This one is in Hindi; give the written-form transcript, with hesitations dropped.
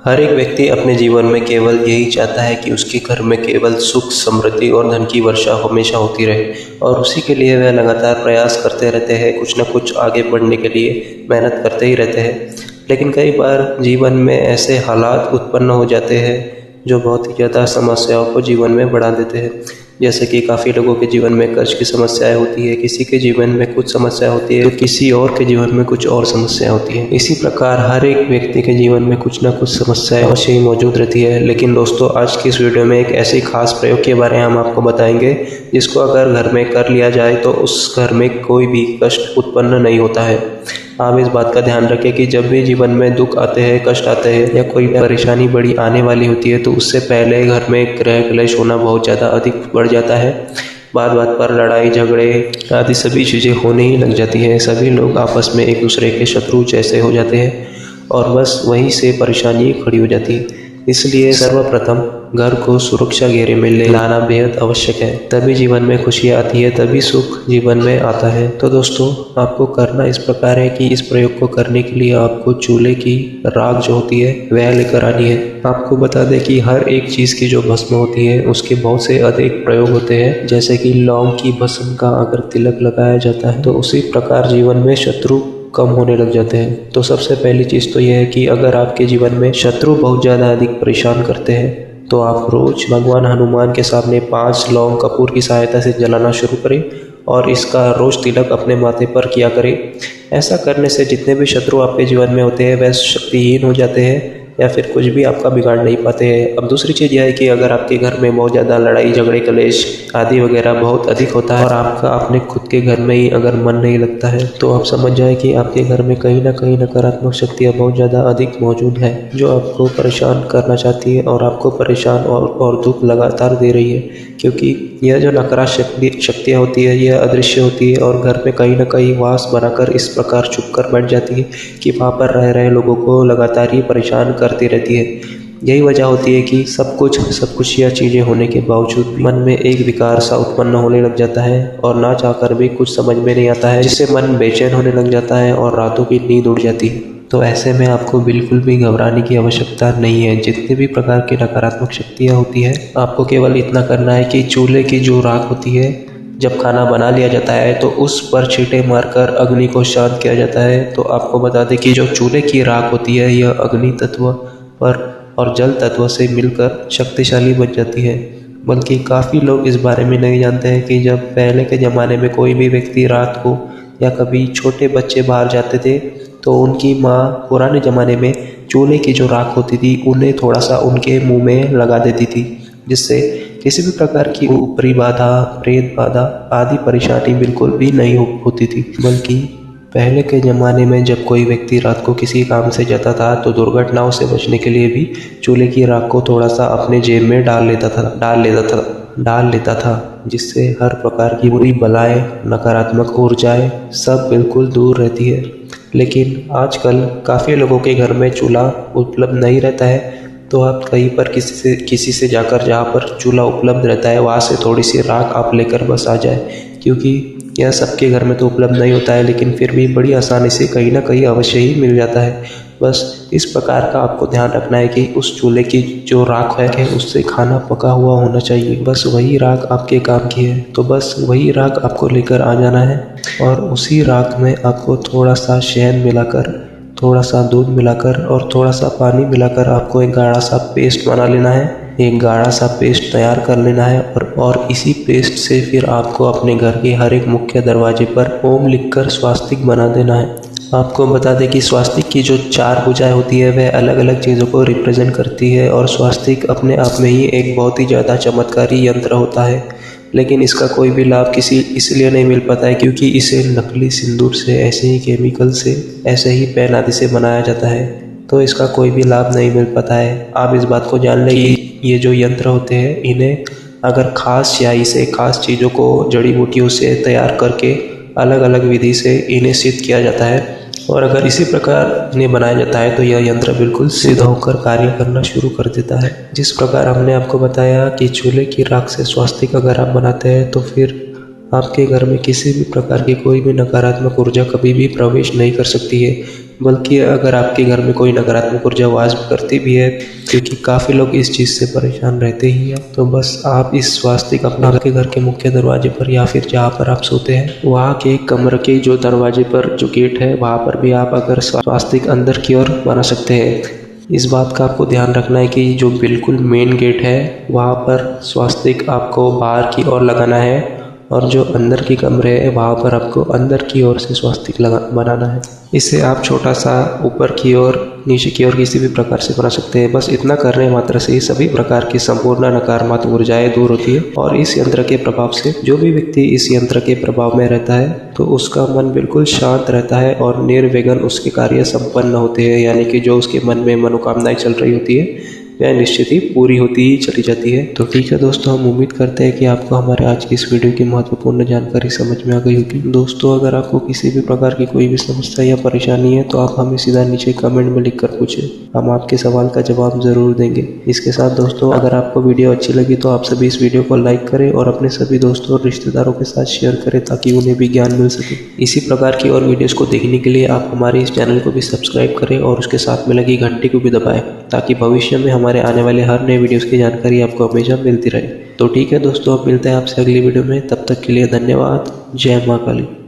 हर एक व्यक्ति अपने जीवन में केवल यही चाहता है कि उसके घर में केवल सुख, समृद्धि और धन की वर्षा हमेशा होती रहे और उसी के लिए वह लगातार प्रयास करते रहते हैं, कुछ न कुछ आगे बढ़ने के लिए मेहनत करते ही रहते हैं। लेकिन कई बार जीवन में ऐसे हालात उत्पन्न हो जाते हैं जो बहुत ही ज़्यादा समस्याओं को जीवन में बढ़ा देते हैं। जैसे कि काफ़ी लोगों के जीवन में कर्ज की समस्याएं होती है, किसी के जीवन में कुछ समस्या होती है, तो किसी और के जीवन में कुछ और समस्या होती है। इसी प्रकार हर एक व्यक्ति के जीवन में कुछ ना कुछ समस्याएं अवश्य ही मौजूद रहती है। लेकिन दोस्तों, आज की इस वीडियो में एक ऐसी खास प्रयोग के बारे में हम आपको बताएंगे जिसको अगर घर में कर लिया जाए तो उस घर में कोई भी कष्ट उत्पन्न नहीं होता है। आप इस बात का ध्यान रखें कि जब भी जीवन में दुख आते हैं, कष्ट आते हैं या कोई परेशानी बड़ी आने वाली होती है तो उससे पहले घर में गृह क्लेश होना बहुत ज़्यादा अधिक बढ़ जाता है। बात बात पर लड़ाई झगड़े आदि सभी चीज़ें होने ही लग जाती हैं। सभी लोग आपस में एक दूसरे के शत्रु जैसे हो जाते हैं और बस वहीं से परेशानी खड़ी हो जाती है। इसलिए सर्वप्रथम घर को सुरक्षा घेरे में ले लाना बेहद आवश्यक है। तभी जीवन में खुशियाँ आती है, तभी सुख जीवन में आता है। तो दोस्तों, आपको करना इस प्रकार है कि इस प्रयोग को करने के लिए आपको चूल्हे की राख जो होती है वह लेकर आनी है। आपको बता दें कि हर एक चीज़ की जो भस्म होती है उसके बहुत से अधिक प्रयोग होते हैं। जैसे कि लौंग की भस्म का अगर तिलक लगाया जाता है तो उसी प्रकार जीवन में शत्रु कम होने लग जाते हैं। तो सबसे पहली चीज़ तो यह है कि अगर आपके जीवन में शत्रु बहुत ज़्यादा अधिक परेशान करते हैं तो आप रोज भगवान हनुमान के सामने 5 लौंग कपूर की सहायता से जलाना शुरू करें और इसका रोज तिलक अपने माथे पर किया करें। ऐसा करने से जितने भी शत्रु आपके जीवन में होते हैं वह शक्तिहीन हो जाते हैं या फिर कुछ भी आपका बिगाड़ नहीं पाते हैं। अब दूसरी चीज़ यह है कि अगर आपके घर में बहुत ज़्यादा लड़ाई झगड़े कलेश आदि वगैरह बहुत अधिक होता है और आपका अपने खुद के घर में ही अगर मन नहीं लगता है तो आप समझ जाए कि आपके घर में कहीं ना कहीं नकारात्मक शक्तियाँ बहुत ज़्यादा अधिक मौजूद है जो आपको परेशान करना चाहती है और आपको परेशान और दुख लगातार दे रही है। क्योंकि यह जो नकारात्मक शक्तियाँ होती है यह अदृश्य होती है और घर में कहीं ना कहीं वास बनाकर इस प्रकार छुप कर बैठ जाती है कि वहाँ पर रह रहे लोगों को लगातार ही परेशान करती रहती है। यही वजह होती है कि सब कुछ यह चीज़ें होने के बावजूद मन में एक विकार सा उत्पन्न होने लग जाता है और ना चाहकर भी कुछ समझ में नहीं आता है, जिससे मन बेचैन होने लग जाता है और रातों की नींद उड़ जाती है। तो ऐसे में आपको बिल्कुल भी घबराने की आवश्यकता नहीं है। जितने भी प्रकार की नकारात्मक शक्तियाँ होती है आपको केवल इतना करना है कि चूल्हे की जो राख होती है जब खाना बना लिया जाता है तो उस पर छींटे मारकर अग्नि को शांत किया जाता है। तो आपको बता दें कि जो चूल्हे की राख होती है यह अग्नि तत्व पर और जल तत्व से मिलकर शक्तिशाली बन जाती है। बल्कि काफ़ी लोग इस बारे में नहीं जानते हैं कि जब पहले के ज़माने में कोई भी व्यक्ति रात को या कभी छोटे बच्चे बाहर जाते थे तो उनकी माँ पुराने ज़माने में चूल्हे की जो राख होती थी उन्हें थोड़ा सा उनके मुंह में लगा देती थी, जिससे किसी भी प्रकार की ऊपरी बाधा, प्रेत बाधा आदि परेशानी बिल्कुल भी नहीं होती थी। बल्कि पहले के ज़माने में जब कोई व्यक्ति रात को किसी काम से जाता था तो दुर्घटनाओं से बचने के लिए भी चूल्हे की राख को थोड़ा सा अपने जेब में डाल लेता था, जिससे हर प्रकार की बुरी बलाएं, नकारात्मक ऊर्जाएं सब बिल्कुल दूर रहती है। लेकिन आजकल काफ़ी लोगों के घर में चूल्हा उपलब्ध नहीं रहता है, तो आप कहीं पर किसी से जाकर जहाँ पर चूल्हा उपलब्ध रहता है वहाँ से थोड़ी सी राख आप लेकर बस आ जाए। क्योंकि यह सबके घर में तो उपलब्ध नहीं होता है, लेकिन फिर भी बड़ी आसानी से कहीं ना कहीं अवश्य ही मिल जाता है। बस इस प्रकार का आपको ध्यान रखना है कि उस चूल्हे की जो राख है उससे खाना पका हुआ होना चाहिए। बस वही राख आपके काम की है, तो बस वही राख आपको लेकर आ जाना है और उसी राख में आपको थोड़ा सा शहद मिलाकर, थोड़ा सा दूध मिलाकर और थोड़ा सा पानी मिलाकर आपको एक गाढ़ा सा पेस्ट बना लेना है। एक गाढ़ा सा पेस्ट तैयार कर लेना है और इसी पेस्ट से फिर आपको अपने घर के हर एक मुख्य दरवाजे पर ओम लिखकर स्वास्तिक बना देना है। आपको बता दें कि स्वास्तिक की जो 4 भुजाएं होती है वह अलग अलग चीज़ों को रिप्रेजेंट करती है और स्वास्तिक अपने आप में ही एक बहुत ही ज़्यादा चमत्कारी यंत्र होता है। लेकिन इसका कोई भी लाभ इसलिए नहीं मिल पाता है क्योंकि इसे नकली सिंदूर से, ऐसे ही केमिकल से, ऐसे ही पेन आदि से बनाया जाता है, तो इसका कोई भी लाभ नहीं मिल पाता है। आप इस बात को जान लें कि ये जो यंत्र होते हैं इन्हें अगर खास स्याही से, खास चीज़ों को जड़ी बूटियों से तैयार करके अलग अलग विधि से इन्हें सिद्ध किया जाता है और अगर इसी प्रकार इन्हें बनाया जाता है तो यह यंत्र बिल्कुल सिद्ध होकर कार्य करना शुरू कर देता है। जिस प्रकार हमने आपको बताया कि चूल्हे की राख से स्वास्तिक अगर आप बनाते हैं तो फिर आपके घर में किसी भी प्रकार की कोई भी नकारात्मक ऊर्जा कभी भी प्रवेश नहीं कर सकती है। बल्कि अगर आपके घर में कोई नकारात्मक ऊर्जा वास करती भी है, क्योंकि काफ़ी लोग इस चीज़ से परेशान रहते ही हैं, तो बस आप इस स्वास्तिक अपने आपके घर के मुख्य दरवाजे पर या फिर जहाँ पर आप सोते हैं वहाँ के कमरे के जो दरवाजे पर जो गेट है वहाँ पर भी आप अगर स्वास्तिक अंदर की ओर बना सकते हैं। इस बात का आपको ध्यान रखना है कि जो बिल्कुल मेन गेट है वहाँ पर स्वास्तिक आपको बाहर की ओर लगाना है, और जो अंदर की कमरे है वहाँ पर आपको अंदर की ओर से स्वास्तिक बनाना है। इसे आप छोटा सा ऊपर की ओर नीचे की ओर किसी भी प्रकार से बना सकते हैं। बस इतना करने मात्र से ही सभी प्रकार की संपूर्ण नकारात्मक ऊर्जाएं दूर होती है, और इस यंत्र के प्रभाव से जो भी व्यक्ति इस यंत्र के प्रभाव में रहता है तो उसका मन बिल्कुल शांत रहता है और निर्विघ्न उसके कार्य संपन्न होते हैं। यानी कि जो उसके मन में मनोकामनाएं चल रही होती है वह निश्चित ही पूरी होती ही चली जाती है। तो ठीक है दोस्तों, हम उम्मीद करते हैं कि आपको हमारे आज की इस वीडियो की महत्वपूर्ण जानकारी समझ में आ गई होगी। दोस्तों, अगर आपको किसी भी प्रकार की कोई भी समस्या या परेशानी है तो आप हमें सीधा नीचे कमेंट में लिखकर पूछें, हम आपके सवाल का जवाब जरूर देंगे। इसके साथ दोस्तों, अगर आपको वीडियो अच्छी लगी तो आप सभी इस वीडियो को लाइक करें और अपने सभी दोस्तों और रिश्तेदारों के साथ शेयर करें ताकि उन्हें भी ज्ञान मिल सके। इसी प्रकार की और वीडियोस को देखने के लिए आप हमारे इस चैनल को भी सब्सक्राइब करें और उसके साथ में लगी घंटी को भी दबाएं, ताकि भविष्य में हमारे आने वाले हर नए वीडियोस की जानकारी आपको हमेशा मिलती रहे। तो ठीक है दोस्तों, अब मिलते हैं आपसे अगली वीडियो में। तब तक के लिए धन्यवाद। जय मां काली।